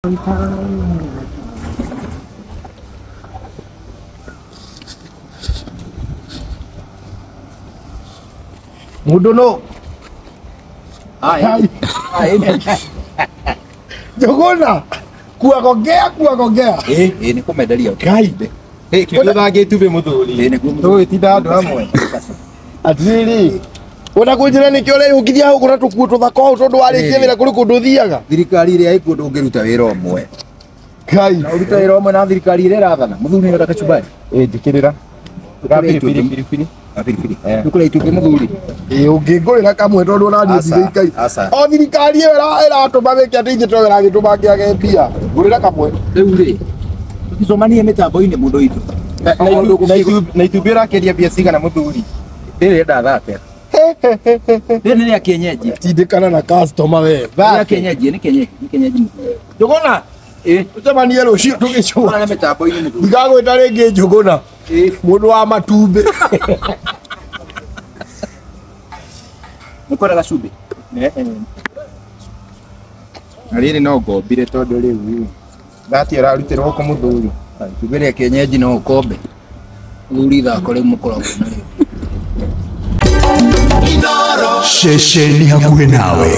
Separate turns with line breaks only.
Mudono. Jogona. Kuagogea.
Ni kumenderia.
Gaide.
Kiugo thage tube muthuri. Ni kumu. Tinda andu hamwe.
Atiri. Ona kunjira nikio le ukiria huko na tukuo tuthaka ho tondu warikie wira kuri kundu thiaga.
Thirikari ire ai kundu ungiruta wira omwe.
Kai.
Na uruta wira omwe na thirikari ire rathana. Muthuri ni ndaka chubari.
Njikirira.
Pilipili. Pilipili. Nukula ituke muthuri.
Ungingurira kamwe tondu urani thirikari. O thirikari ira tuma wiki ati njitogera gituma kiage mbia. Ngurira kamwe.
Riu ri. Tukisomanie mitambo-ini mundu itu.
Na itumbĩ ũrakĩria mbia cigana mũthuri?
Rĩrĩ ndatha atĩa? Rĩrĩ nĩ rĩa kienyeji.
Tindĩkana na customer we.
Rĩa kienyeji, nĩ kienyeji.
Njũgũna. Tũcemanie rũciũ tũgĩcũa.
Ona mitambo-ini mũthuri.
Ndigagwĩta rĩngĩ Njũgũna. Mũndũ wa matumbĩ.
Mũkwenda gacumbĩ?
Na rĩrĩ no ngombire tondũ rĩu thati ĩrarutĩrwo gũkũ mũthuri.
Itumbĩ rĩa kienyeji no ũkombe. Mũthuri ithako rĩu mũkoragwo narĩo.
Shesheni hakuhĩ nawe.